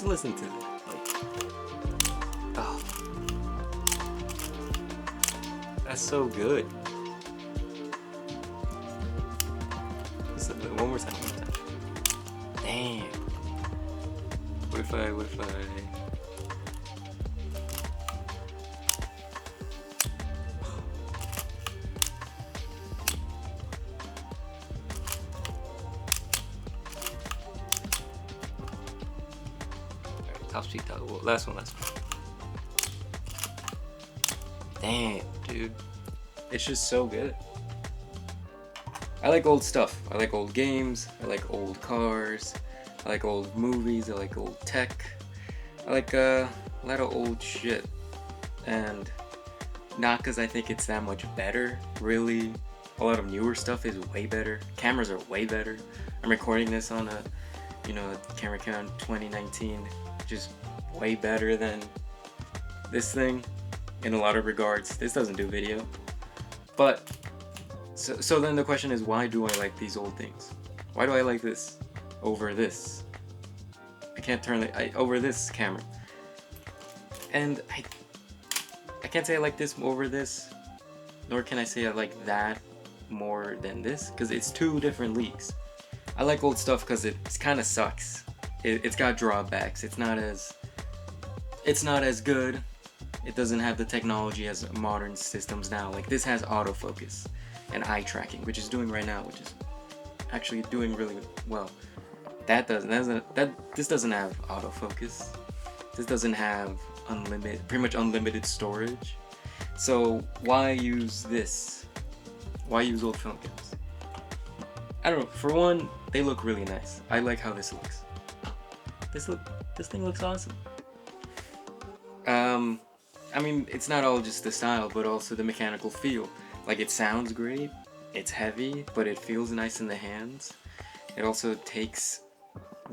Just listen to it. Like, oh, that's so good. One more time, one more time. Damn. What if I Alright, top speed, top, well, last one. Damn, dude. It's just so good. I like old stuff. I like old games. I like old cars. I like old movies. I like old tech. I like a lot of old shit. And not because I think it's that much better. Really, a lot of newer stuff is way better. Cameras are way better. I'm recording this on a camera Canon 2019, which is way better than this thing in a lot of regards. This doesn't do video. But so then the question is, why do I like these old things? Why do I like this over this? I can't turn over this camera. And I can't say I like this over this, nor can I say I like that more than this, because it's two different leagues. I like old stuff because it kind of sucks. It's got drawbacks. It's not as good. It doesn't have the technology as modern systems now. Like, this has autofocus and eye tracking, which is doing right now, which is actually doing really well. This doesn't have autofocus. This doesn't have pretty much unlimited storage. So why use this? Why use old film cameras? I don't know. For one, they look really nice. I like how this looks. This thing looks awesome. I mean, it's not all just the style, but also the mechanical feel. Like, it sounds great, it's heavy, but it feels nice in the hands. It also takes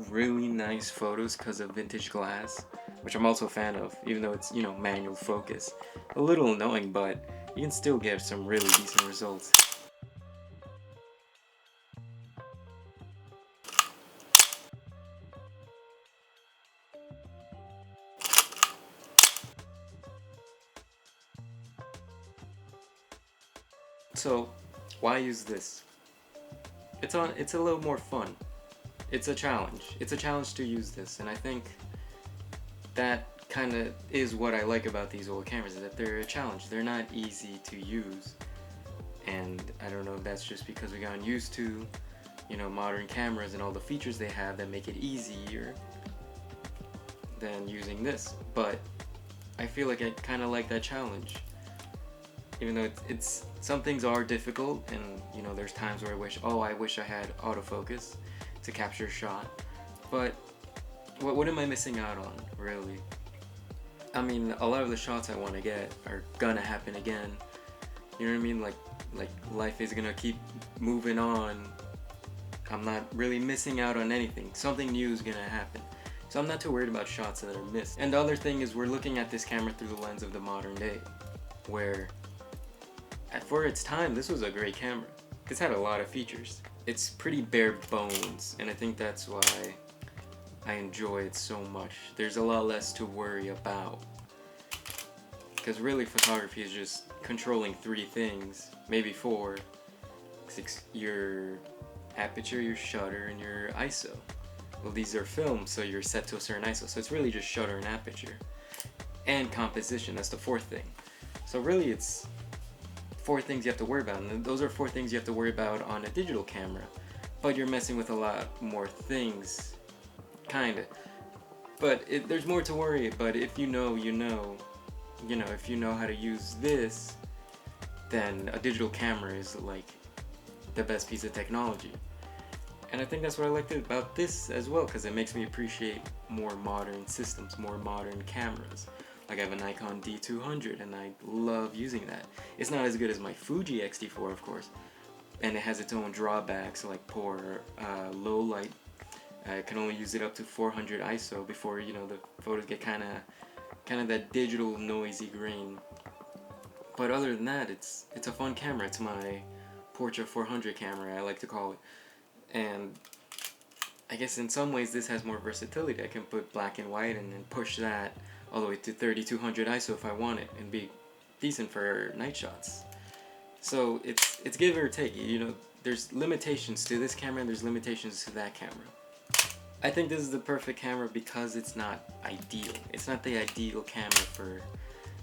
really nice photos because of vintage glass, which I'm also a fan of, even though it's, manual focus. A little annoying, but you can still get some really decent results. So, why use this? It's a little more fun. It's a challenge. It's a challenge to use this, and I think that kind of is what I like about these old cameras, is that they're a challenge. They're not easy to use, and I don't know if that's just because we gotten used to, modern cameras and all the features they have that make it easier than using this. But I feel like I kind of like that challenge. Even though it's some things are difficult, and there's times where I wish I had autofocus to capture a shot. But what am I missing out on, really? I mean, a lot of the shots I want to get are gonna happen again. You know what I mean? Like life is gonna keep moving on. I'm not really missing out on anything. Something new is gonna happen. So I'm not too worried about shots that are missed. And the other thing is, we're looking at this camera through the lens of the modern day, where for its time, this was a great camera. This had a lot of features. It's pretty bare bones, and I think that's why I enjoy it so much. There's a lot less to worry about. Because really, photography is just controlling 3 things, maybe 4. Your aperture, your shutter, and your ISO. Well, these are films, so you're set to a certain ISO. So it's really just shutter and aperture. And composition, that's the 4th thing. So really, it's 4 things you have to worry about, and those are 4 things you have to worry about on a digital camera. But you're messing with a lot more things, kinda. But there's more to worry. But if you know, if you know how to use this, then a digital camera is like the best piece of technology. And I think that's what I liked about this as well, because it makes me appreciate more modern systems, more modern cameras. Like, I have a Nikon D200, and I love using that. It's not as good as my Fuji X-T4, of course, and it has its own drawbacks, like poor low light. I can only use it up to 400 ISO before, the photos get kind of that digital noisy grain. But other than that, it's a fun camera. It's my Portra 400 camera, I like to call it. And I guess in some ways this has more versatility. I can put black and white and then push that all the way to 3200 ISO if I want it and be decent for night shots. So it's give or take. You know, there's limitations to this camera and there's limitations to that camera. I think this is the perfect camera because it's not ideal. It's not the ideal camera for,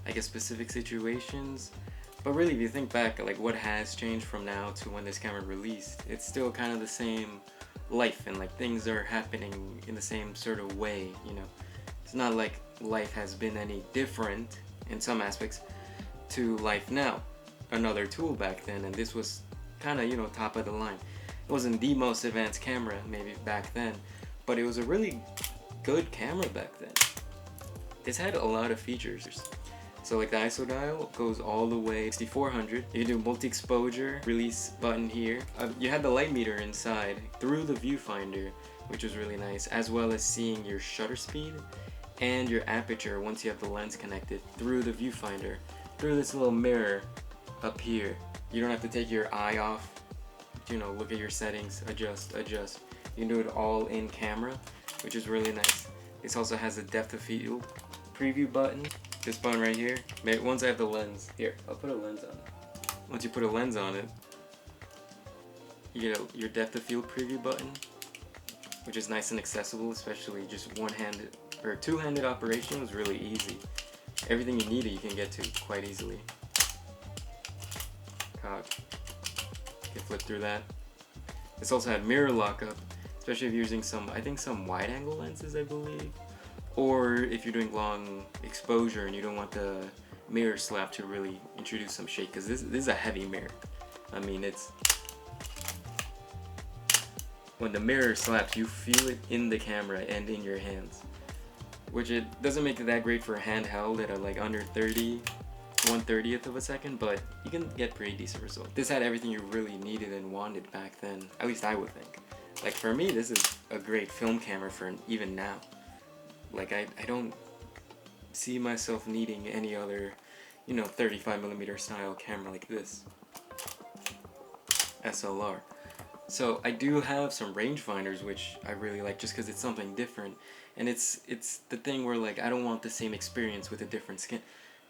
I guess, specific situations. But really, if you think back, like what has changed from now to when this camera released, it's still kind of the same life, and like things are happening in the same sort of way, you know. It's not like life has been any different in some aspects to life now. Another tool back then, and this was kind of, you know, top of the line. It wasn't the most advanced camera maybe back then, but it was a really good camera back then. It's had a lot of features. So like the ISO dial goes all the way 6400. You can do multi-exposure, release button here. You had the light meter inside through the viewfinder, which was really nice, as well as seeing your shutter speed and your aperture once you have the lens connected through the viewfinder, through this little mirror up here. You don't have to take your eye off, you know, look at your settings, adjust. You can do it all in camera, which is really nice. This also has a depth of field preview button. This button right here. Once I have the lens, here, I'll put a lens on it. Once you put a lens on it, you get your depth of field preview button, which is nice and accessible, especially just one-handed or two-handed operation was really easy. Everything you needed you can get to quite easily. Cock. You can flip through that. This also had mirror lockup, especially if you're using some wide angle lenses, I believe. Or if you're doing long exposure and you don't want the mirror slap to really introduce some shake, because this is a heavy mirror. I mean, it's when the mirror slaps, you feel it in the camera and in your hands, which it doesn't make it that great for a handheld at like under 1/30th of a second, but you can get pretty decent results. This had everything you really needed and wanted back then, at least I would think. Like for me, this is a great film camera for even now. Like I don't see myself needing any other, you know, 35mm style camera like this SLR. So I do have some rangefinders which I really like just because it's something different, and it's the thing where like I don't want the same experience with a different skin.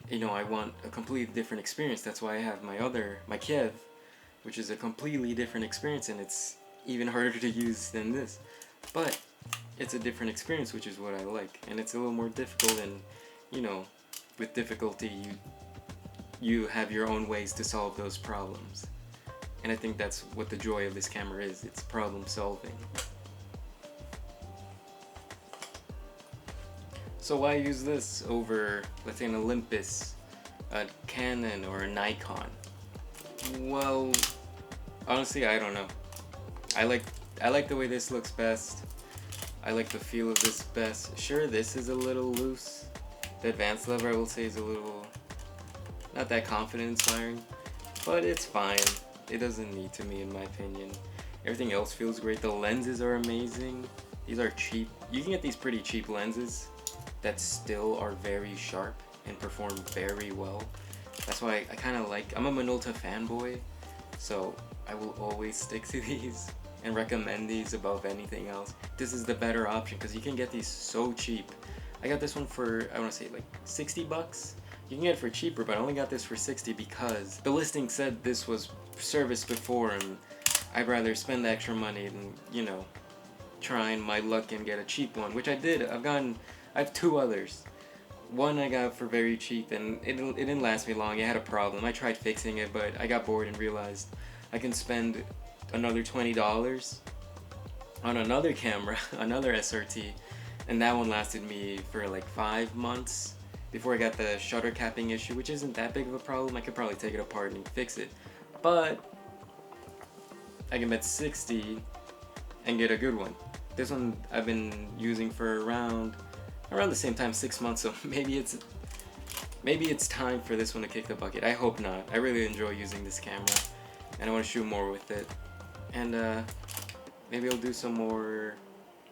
You know, I want a completely different experience. That's why I have my Kiev, which is a completely different experience, and it's even harder to use than this. But it's a different experience, which is what I like, and it's a little more difficult, and you know, with difficulty you have your own ways to solve those problems, and I think that's what the joy of this camera is. It's problem solving. So why use this over, let's say, an Olympus, a Canon, or a Nikon? Well, honestly, I don't know. I like the way this looks best. I like the feel of this best. Sure, this is a little loose. The advanced lever, I will say, is a little not that confident inspiring, but it's fine. It doesn't need to me, in my opinion. Everything else feels great. The lenses are amazing. These are cheap. You can get these pretty cheap lenses that still are very sharp and perform very well. That's why I kind of like, I'm a Minolta fanboy, so I will always stick to these and recommend these above anything else. This is the better option because you can get these so cheap. I got this one for, I want to say like 60 bucks. You can get it for cheaper, but I only got this for 60 because the listing said this was serviced before, and I'd rather spend the extra money than, you know, trying my luck and get a cheap one, which I did. I have two others. One I got for very cheap, and it didn't last me long. It had a problem. I tried fixing it, but I got bored and realized I can spend another $20 on another camera, another SRT, and that one lasted me for like 5 months before I got the shutter capping issue, which isn't that big of a problem. I could probably take it apart and fix it, but I can bet 60 and get a good one. This one I've been using for around the same time, 6 months, so maybe it's time for this one to kick the bucket. I hope not. I really enjoy using this camera, and I want to shoot more with it. And maybe I'll do some more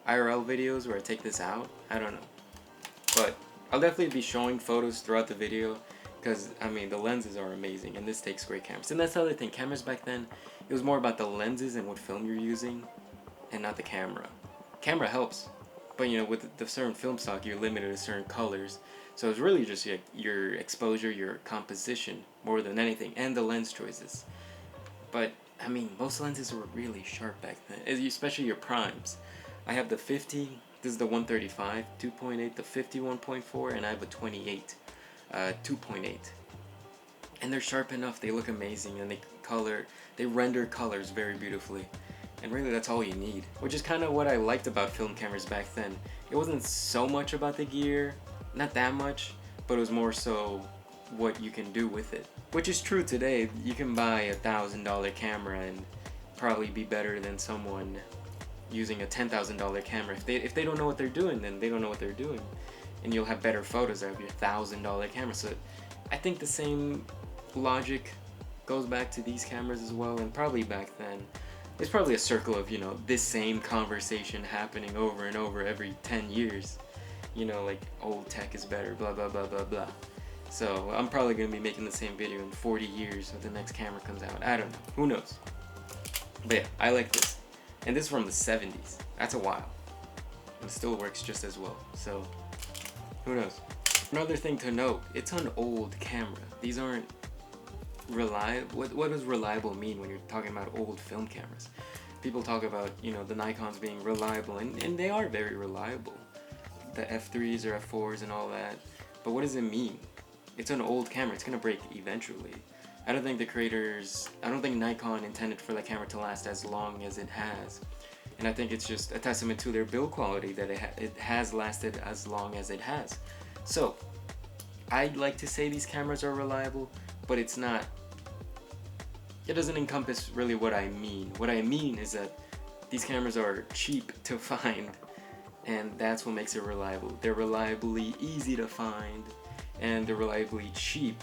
IRL videos where I take this out. I don't know. But I'll definitely be showing photos throughout the video because, I mean, the lenses are amazing and this takes great cameras. And that's the other thing. Cameras back then, it was more about the lenses and what film you're using and not the camera. camera helps, but you know, with the certain film stock, you're limited to certain colors. So it's really just your exposure, your composition, more than anything, and the lens choices. But I mean, most lenses were really sharp back then, especially your primes. I have the 50. This is the 135 2.8, the 50 1.4, and I have a 28 2.8. And they're sharp enough. They look amazing, and they render colors very beautifully. And really, that's all you need. Which is kind of what I liked about film cameras back then. It wasn't so much about the gear, not that much, but it was more so what you can do with it. Which is true today. You can buy $1,000 camera and probably be better than someone using a $10,000 camera. If they don't know what they're doing, then they don't know what they're doing, and you'll have better photos out of your $1,000 camera. So I think the same logic goes back to these cameras as well, and probably back then. It's probably a circle of, you know, this same conversation happening over and over every 10 years. You know, like, old tech is better, blah, blah, blah, blah, blah. So I'm probably going to be making the same video in 40 years when the next camera comes out. I don't know. Who knows? But yeah, I like this. And this is from the 70s. That's a while. And it still works just as well. So, who knows? Another thing to note, it's an old camera. These aren't reliable. What does reliable mean when you're talking about old film cameras? People talk about, you know, the Nikons being reliable, and they are very reliable. The F3s or F4s and all that. But what does it mean? It's an old camera. It's going to break eventually. I don't think Nikon intended for the camera to last as long as it has. And I think it's just a testament to their build quality that it has lasted as long as it has. So, I'd like to say these cameras are reliable, but it's not. It doesn't encompass really what I mean. What I mean is that these cameras are cheap to find, and that's what makes it reliable. They're reliably easy to find, and they're reliably cheap.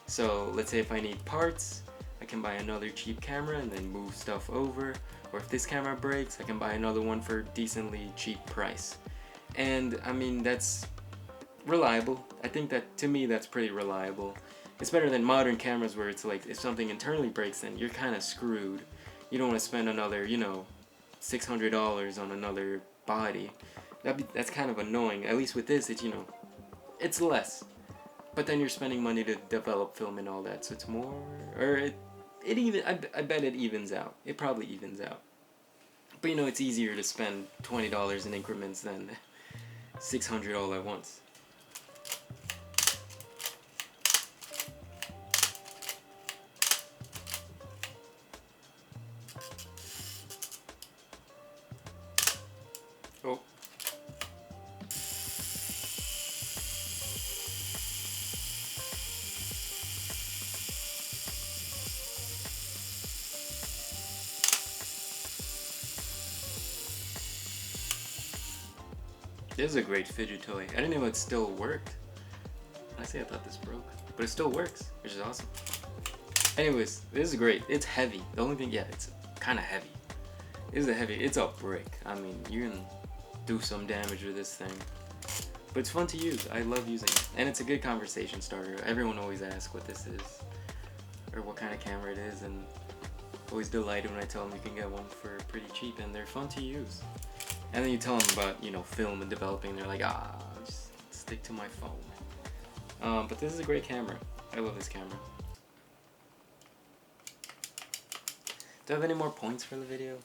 So let's say if I need parts, I can buy another cheap camera and then move stuff over. Or if this camera breaks, I can buy another one for a decently cheap price. And I mean, that's reliable. I think that, to me, that's pretty reliable. It's better than modern cameras where it's like, if something internally breaks, then you're kind of screwed. You don't want to spend another, you know, $600 on another body. That's kind of annoying. At least with this, it's, you know, it's less. But then you're spending money to develop film and all that, so it's more, or I bet it evens out. It probably evens out. But you know, it's easier to spend $20 in increments than $600 all at once. Oh. This is a great fidget toy. I didn't know it still worked. Honestly, I thought this broke. But it still works, which is awesome. Anyways, this is great. It's heavy. The only thing, yeah, it's kind of heavy. It's a brick. I mean, you can do some damage with this thing. But it's fun to use. I love using it. And it's a good conversation starter. Everyone always asks what this is. Or what kind of camera it is. And always delighted when I tell them you can get one for pretty cheap. And they're fun to use. And then you tell them about, you know, film and developing. They're like, just stick to my phone. But this is a great camera. I love this camera. Do I have any more points for the video?